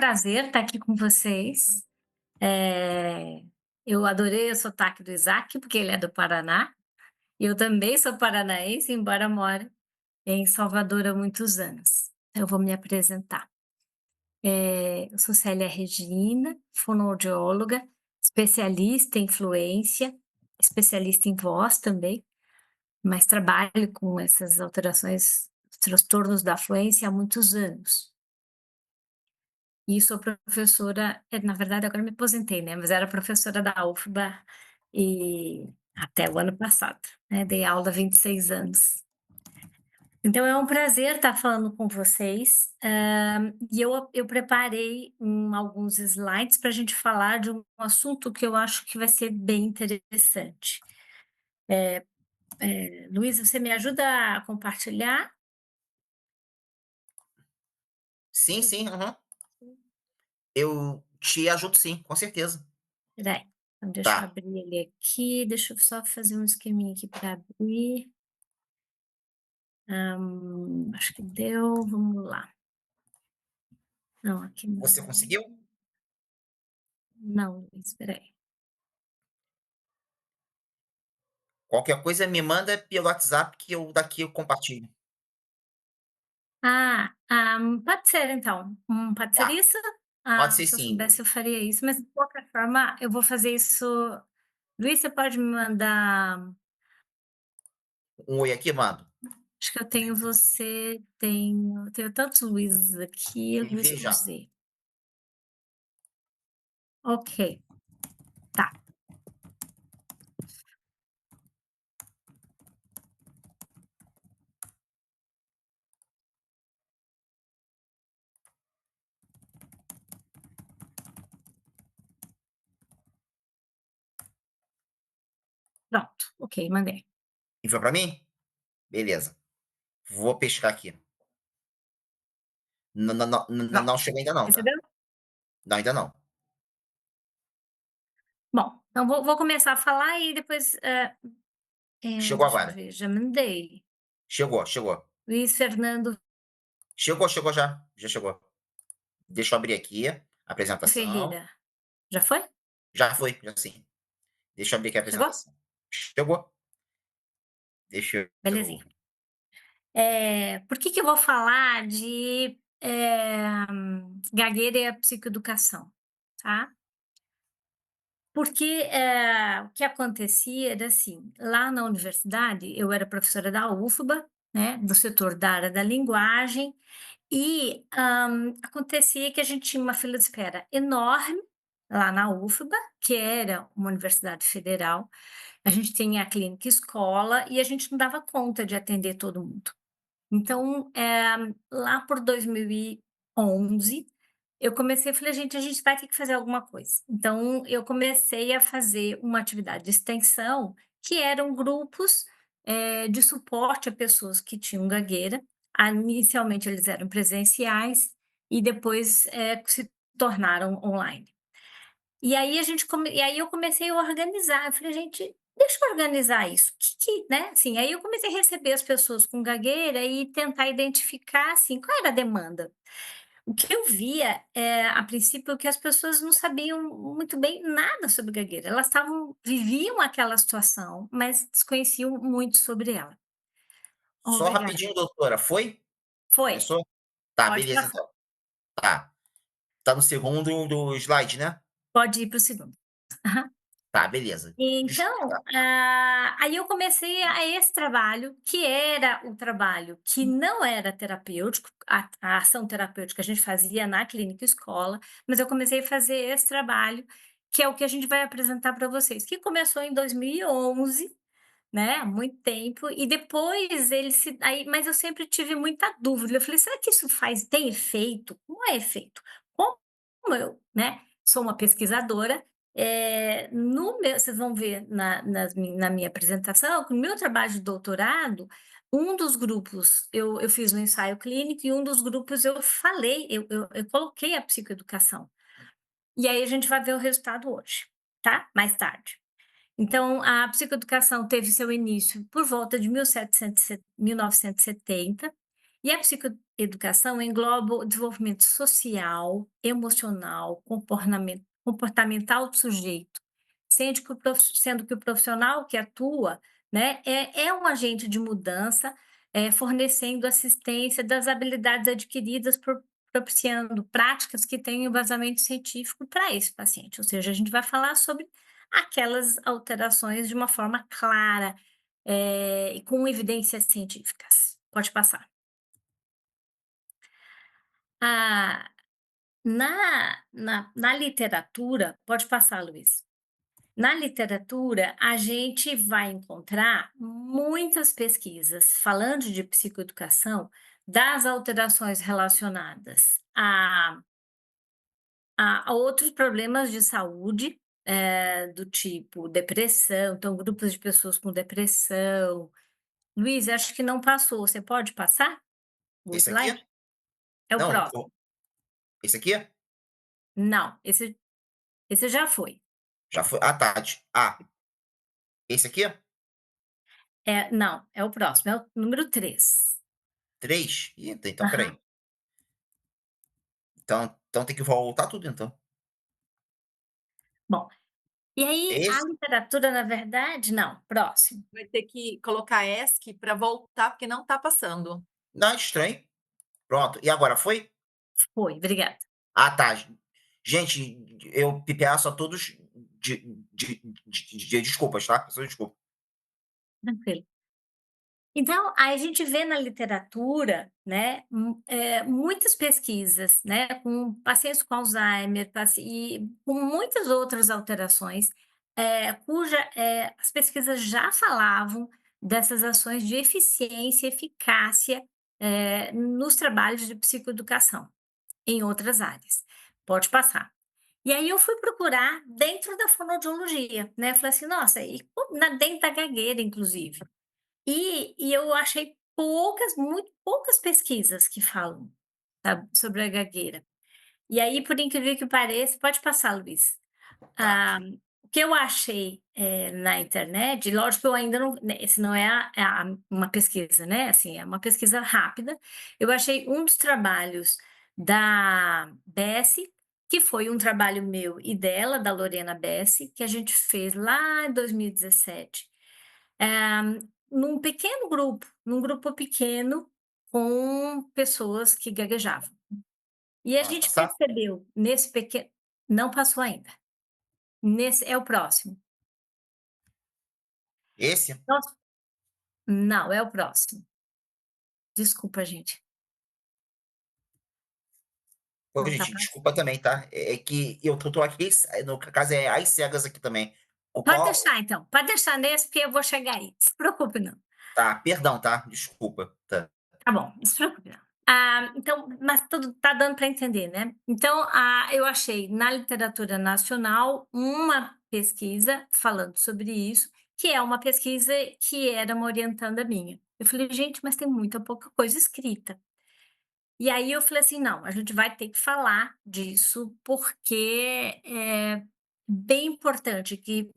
prazer estar aqui com vocês. Eh, eu adorei o sotaque do Isaac, porque ele é do Paraná, e eu também sou paranaense, embora more em Salvador há muitos anos. Eu vou me apresentar. Eu sou Célia Regina, fonoaudióloga, especialista em fluência, especialista em voz também, mas trabalho com essas alterações, transtornos da fluência há muitos anos. E sou professora, na verdade agora me aposentei, né, mas era professora da UFBA e até o ano passado, né, dei aula há 26 anos. Então é um prazer estar falando com vocês, e eu preparei alguns slides para a gente falar de um assunto que eu acho que vai ser bem interessante. Luiz, você me ajuda a compartilhar? Sim, sim, aham. Eu te ajudo sim, com certeza. Espera aí, então deixa eu Tá, abrir ele aqui, deixa eu só fazer um esqueminha aqui para abrir. Acho que deu, vamos lá. Não, aqui não. você conseguiu? Não, Luiz, espera aí. Qualquer coisa me manda pelo WhatsApp que eu daqui eu compartilho. Pode ser então. Pode ser Tá, isso? pode ser Se eu sim. soubesse eu faria isso, mas de qualquer forma eu vou fazer isso. Luiz, você pode me mandar. Um oi aqui, mando. Acho que eu tenho você, tenho tantos Luizes aqui, Luiz Enviei com já. Z. Ok, tá, pronto, ok, mandei. Enviou pra mim? Beleza. Vou pescar aqui. Não Pronto. chegou ainda não, tá? Recebeu? Não, ainda não. Bom, então vou começar a falar e depois, Chegou deixa eu agora. ver, já mandei. Chegou, chegou. Luiz Fernando Chegou já. Já chegou. Deixa eu abrir aqui, apresentação. Ferreira. Já foi? Já foi, já sim. Deixa eu abrir aqui a Chegou? apresentação. Chegou. Deixa eu Belezinha. Por que que eu vou falar de, gagueira e a psicoeducação, tá? Porque, o que acontecia era assim, lá na universidade eu era professora da UFBA, né, do setor da área da linguagem, e, acontecia que a gente tinha uma fila de espera enorme lá na UFBA, que era uma universidade federal. A gente tinha a clínica escola e a gente não dava conta de atender todo mundo. Então, lá por 2011, eu comecei, eu falei: "Gente, a gente vai ter que fazer alguma coisa". Então eu comecei a fazer uma atividade de extensão, que eram grupos, de suporte a pessoas que tinham gagueira. Inicialmente eles eram presenciais e depois, se tornaram online. E aí eu comecei a organizar, eu falei: "Gente, deixa eu organizar isso, que", né, assim, aí eu comecei a receber as pessoas com gagueira e tentar identificar, assim, qual era a demanda. O que eu via, a princípio, é que as pessoas não sabiam muito bem nada sobre gagueira, elas viviam aquela situação, mas desconheciam muito sobre ela. só Obrigada. rapidinho, doutora, foi? Foi, Começou? Tá, pode ir beleza pra então. Tá. Tá no segundo do slide, né? pode ir para o segundo. Tá, beleza. Então, aí eu comecei a esse trabalho, que era o trabalho que não era terapêutico, a ação terapêutica a gente fazia na clínica escola, mas eu comecei a fazer esse trabalho, que é o que a gente vai apresentar para vocês, que começou em 2011, né, há muito tempo, e depois ele se aí mas eu sempre tive muita dúvida, eu falei: "Será que isso tem efeito? Como é efeito?". Como eu, né, sou uma pesquisadora, no meu vocês vão ver na minha apresentação que no meu trabalho de doutorado, um dos grupos eu fiz um ensaio clínico e um dos grupos eu falei, eu coloquei a psicoeducação. E aí a gente vai ver o resultado hoje, tá, mais tarde. Então, a psicoeducação teve seu início por volta de 1700 1970, e a educação engloba o desenvolvimento social, emocional, comportamental do sujeito, sendo que o profissional que atua, né, é um agente de mudança, fornecendo assistência das habilidades adquiridas, propiciando práticas que têm embasamento científico para esse paciente. Ou seja, a gente vai falar sobre aquelas alterações de uma forma clara, e com evidências científicas. Pode passar. Ah, na literatura pode passar, Luiz. Na literatura, a gente vai encontrar muitas pesquisas falando de psicoeducação, das alterações relacionadas a outros problemas de saúde, do tipo depressão, então grupos de pessoas com depressão. Luiz, acho que não passou, você pode passar o Esse aqui? slide? É o Não, próximo. esse aqui? Não, esse já foi. Já foi ah, tá, esse aqui? Não, é o próximo, é o número 3. 3. Eita, então espera Aham. aí. Então tem que voltar tudo então. Bom, e aí a Esse literatura, na verdade não, próximo. Vai ter que colocar ESC para voltar, porque não está passando. não, estranho. Pronto, e agora foi? Foi, obrigada. Ah, tá. Gente, eu peço a todos desculpas, tá? Peço desculpa. Tranquilo. Então, aí a gente vê na literatura, né, muitas pesquisas, né, com pacientes com Alzheimer, e com muitas outras alterações, as pesquisas já falavam dessas ações de eficiência e eficácia, nos trabalhos de psicoeducação, em outras áreas. Pode passar. E aí eu fui procurar dentro da fonoaudiologia, né, falei assim: "Nossa", dentro da gagueira inclusive. E eu achei muito poucas pesquisas que falam, sabe, sobre a gagueira. E aí, por incrível que pareça, pode passar, Luiz. Tá. Ah, o que eu achei, na internet, lógico que eu ainda não, né, esse não é uma pesquisa, né, assim, é uma pesquisa rápida. Eu achei um dos trabalhos da Bessie, que foi um trabalho meu e dela, da Lorena Bessie, que a gente fez lá em 2017. Eh, num grupo pequeno, com pessoas que gaguejavam. E a Vai gente passar? percebeu nesse pequeno, não passou ainda. Nesse é o próximo. Esse? Nossa, não, é o próximo. Desculpa, gente, Ô, não tá gente, passando. desculpa também, tá? É que eu tô aqui, no caso é às cegas aqui também. O Pode qual deixar então, pode deixar nesse, porque eu vou chegar aí, não se preocupe não. tá, perdão, tá? Desculpa. Tá. Tá bom, não se preocupe não. Então, mas tudo tá dando para entender, né. Então, eu achei na literatura nacional uma pesquisa falando sobre isso, que é uma pesquisa que era uma orientanda minha. Eu falei: "Gente, mas tem muita pouca coisa escrita". E aí eu falei assim: "Não, a gente vai ter que falar disso, porque é bem importante que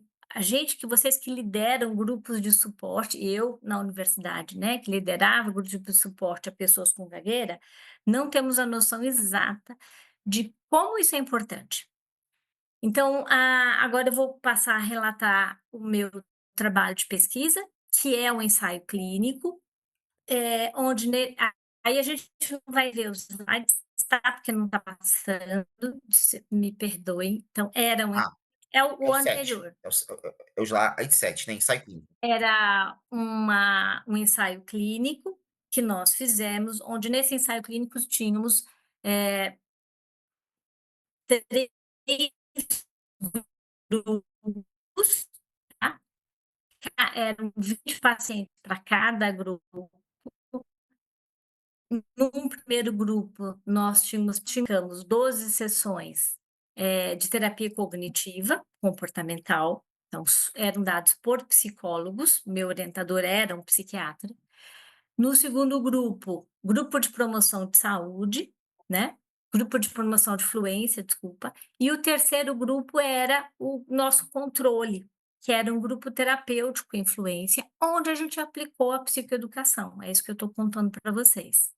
que vocês que lideram grupos de suporte", eu na universidade, né, que liderava grupos de suporte a pessoas com gagueira, não temos a noção exata de como isso é importante. Então, agora eu vou passar a relatar o meu trabalho de pesquisa, que é um ensaio clínico, onde aí a gente não vai ver os slides, tá, porque não está passando, me perdoem. Então Ah, é é o o 7. anterior. É o slide 7, né, ensaio clínico. Era um ensaio clínico que nós fizemos, onde nesse ensaio clínico tínhamos, eh, 3 grupos, tá, eram 20 pacientes para cada grupo. Num primeiro grupo, nós tivemos 12 sessões, de terapia cognitiva comportamental, então eram dados por psicólogos, meu orientador era um psiquiatra. No segundo grupo, grupo de promoção de saúde, né, grupo de promoção de fluência, desculpa, e o terceiro grupo era o nosso controle, que era um grupo terapêutico em fluência, onde a gente aplicou a psicoeducação, é isso que eu estou contando para vocês.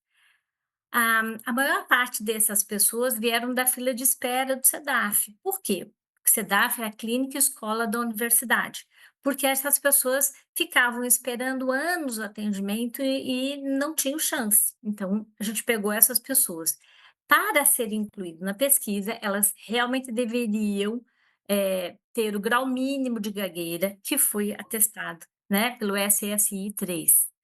A maior parte dessas pessoas vieram da fila de espera do CEDAF. Por quê? O CEDAF é a clínica escola da universidade, porque essas pessoas ficavam esperando anos o atendimento e não tinham chance. Então, a gente pegou essas pessoas. Para ser incluído na pesquisa, elas realmente deveriam, ter o grau mínimo de gagueira, que foi atestado, né, pelo SSI-3.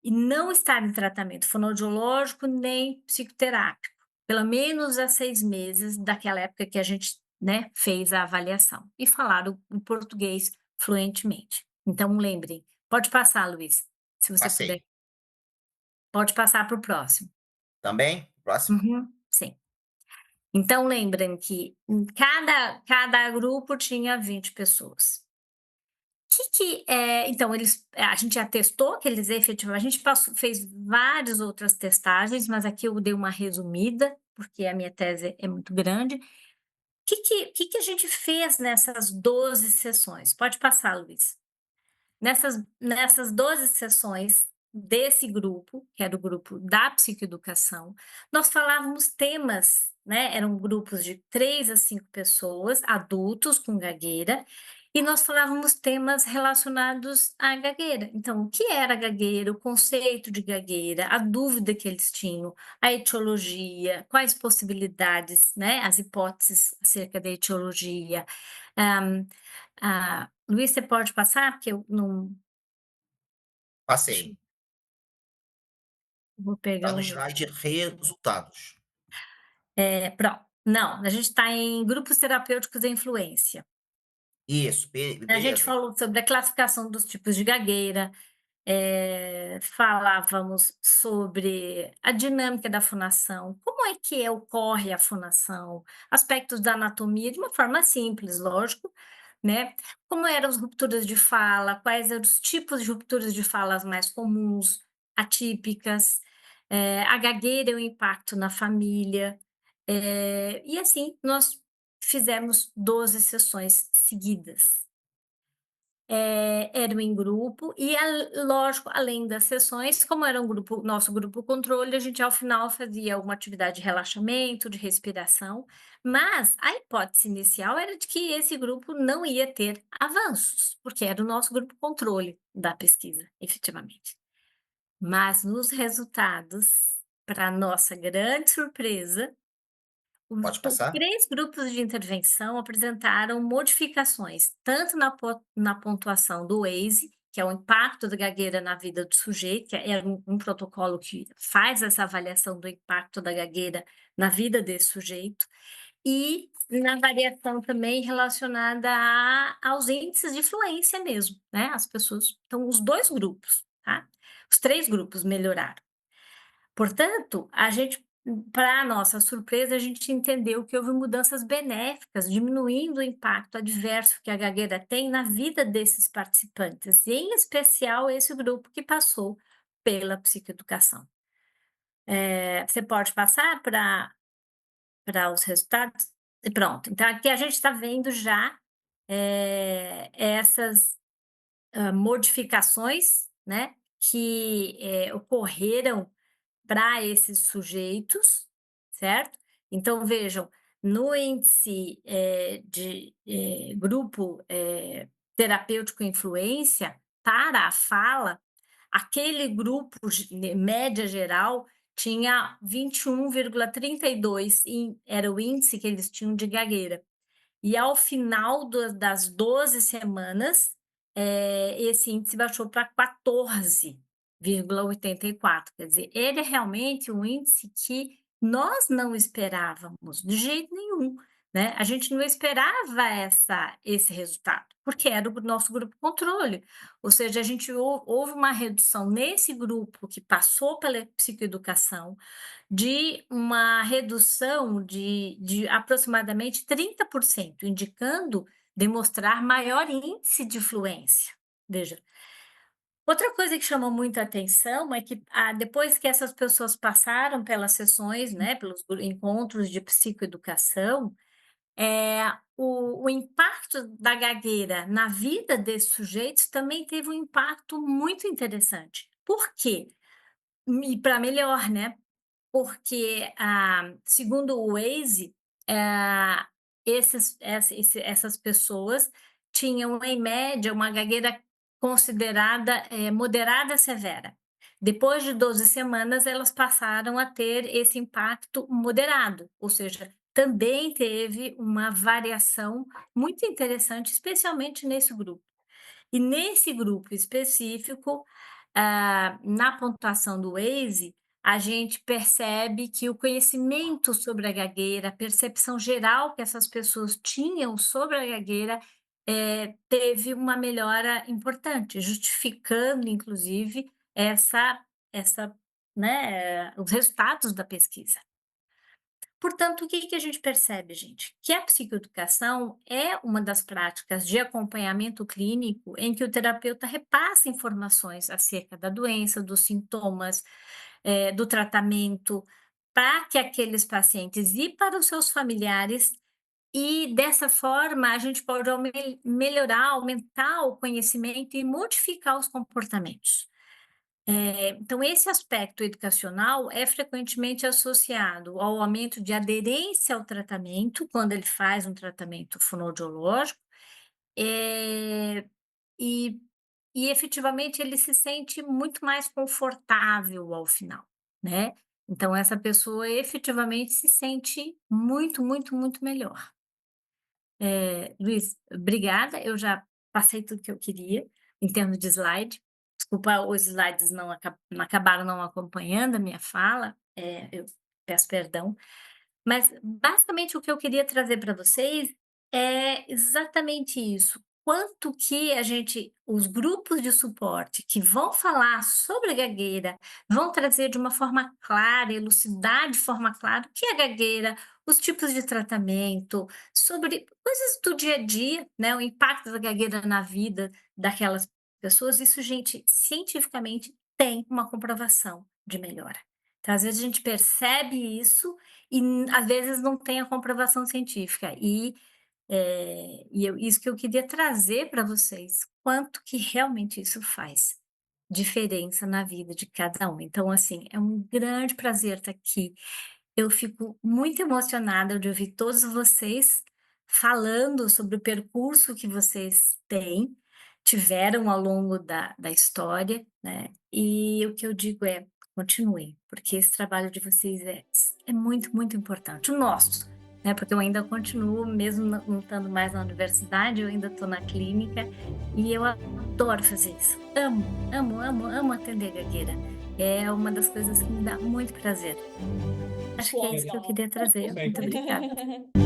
E não estar em tratamento fonoaudiológico nem psicoterápico, pelo menos há 6 meses daquela época que a gente, né, fez a avaliação. E falar o português fluentemente. Então lembrem, pode passar, Luiz, se você puder. Passei. Pode passar para o próximo. Também? Próximo? Uhum, sim. Então lembrem que em cada grupo tinha 20 pessoas. Então a gente já testou que eles efetivamente a gente fez várias outras testagens, mas aqui eu dei uma resumida, porque a minha tese é muito grande. Que a gente fez nessas 12 sessões? Pode passar, Luiz. Nessas 12 sessões desse grupo, que era o grupo da psicoeducação, nós falávamos temas, né, eram grupos de 3 a 5 pessoas, adultos com gagueira, e nós falávamos temas relacionados à gagueira. Então, o que era a gagueira, o conceito de gagueira, a dúvida que eles tinham, a etiologia, quais possibilidades, né, as hipóteses acerca da etiologia, hã, Luiz, você pode passar? Porque eu não deixa eu Passei. vou Tá pegar no o meu. slide resultados. Pronto. Não, a gente está em grupos terapêuticos da influência. Isso, A gente beleza. falou sobre a classificação dos tipos de gagueira, falávamos sobre a dinâmica da fonação, como é que ocorre a fonação, aspectos da anatomia de uma forma simples, lógico, né, como eram as rupturas de fala, quais eram os tipos de rupturas de falas mais comuns, atípicas, a gagueira e o impacto na família, e assim nós fizemos 12 sessões seguidas. Eram em grupo e lógico, além das sessões, como era um grupo nosso grupo controle, a gente ao final fazia alguma atividade de relaxamento, de respiração, mas a hipótese inicial era de que esse grupo não ia ter avanços, porque era o nosso grupo controle da pesquisa, efetivamente. Mas nos resultados, para nossa grande surpresa, os Pode passar? 3 grupos de intervenção apresentaram modificações, tanto na pontuação do WASE, que é o impacto da gagueira na vida do sujeito, que é um protocolo que faz essa avaliação do impacto da gagueira na vida desse sujeito, e na variação também relacionada aos índices de fluência mesmo, né, as pessoas então os 2 grupos, tá. Os 3 grupos melhoraram. Portanto, a gente para nossa surpresa, a gente entendeu que houve mudanças benéficas, diminuindo o impacto adverso que a gagueira tem na vida desses participantes, e em especial esse grupo que passou pela psicoeducação. Você pode passar para os resultados? E pronto, então aqui a gente está vendo já, essas, modificações, né, que, ocorreram para esses sujeitos, certo? Então vejam, no índice, grupo, terapêutico influência, para a fala, aquele grupo média geral tinha 21,32 era o índice que eles tinham de gagueira. E ao final das 12 semanas, esse índice baixou para 14,84, quer dizer, ele é realmente um índice que nós não esperávamos de jeito nenhum, né, a gente não esperava esse resultado, porque era o nosso grupo controle, ou seja, a gente houve uma redução nesse grupo que passou pela psicoeducação, de uma redução de aproximadamente 30%, indicando demonstrar maior índice de fluência. Veja, outra coisa que chamou muita atenção é que, depois que essas pessoas passaram pelas sessões, né, pelos encontros de psicoeducação, o impacto da gagueira na vida desses sujeitos também teve um impacto muito interessante. Por quê? E para melhor, né? porque, segundo o Waze, essas pessoas tinham, em média, uma gagueira considerada, moderada severa. Depois de 12 semanas, elas passaram a ter esse impacto moderado, ou seja, também teve uma variação muito interessante, especialmente nesse grupo. E nesse grupo específico, na pontuação do Waze, a gente percebe que o conhecimento sobre a gagueira, a percepção geral que essas pessoas tinham sobre a gagueira, teve uma melhora importante, justificando inclusive essa, né, os resultados da pesquisa. Portanto, o que que a gente percebe, gente? Que a psicoeducação é uma das práticas de acompanhamento clínico em que o terapeuta repassa informações acerca da doença, dos sintomas, do tratamento, para que aqueles pacientes e para os seus familiares, e dessa forma a gente pode melhorar, aumentar o conhecimento e modificar os comportamentos. Então, esse aspecto educacional é frequentemente associado ao aumento de aderência ao tratamento, quando ele faz um tratamento fonoaudiológico, eh, e, e efetivamente ele se sente muito mais confortável ao final, né? Então, essa pessoa efetivamente se sente muito, muito, muito melhor. Luiz, obrigada, eu já passei tudo que eu queria, em termos de slide. Desculpa, os slides não acabaram não acompanhando a minha fala, eu peço perdão. Mas, basicamente, o que eu queria trazer para vocês é exatamente isso. Quanto que a gente os grupos de suporte que vão falar sobre a gagueira, vão trazer de uma forma clara, elucidar de forma clara o que é gagueira, os tipos de tratamento, sobre coisas do dia a dia, né, o impacto da gagueira na vida daquelas pessoas, isso, gente, cientificamente tem uma comprovação de melhora. Então, às vezes, a gente percebe isso e às vezes não tem a comprovação científica. Isso que eu queria trazer para vocês, quanto que realmente isso faz diferença na vida de cada um. Então, assim, é um grande prazer estar aqui. Eu fico muito emocionada de ouvir todos vocês falando sobre o percurso que vocês tiveram ao longo da história, né? E o que eu digo é: continuem, porque esse trabalho de vocês é muito, muito importante. O nosso, né? Porque eu ainda continuo, mesmo não estando mais na universidade, eu ainda estou na clínica e eu adoro fazer isso. Amo, amo, amo, amo atender gagueira. É uma das coisas que me dá muito prazer. Acho que é isso que eu Legal, queria trazer. Muito perfeito. obrigada.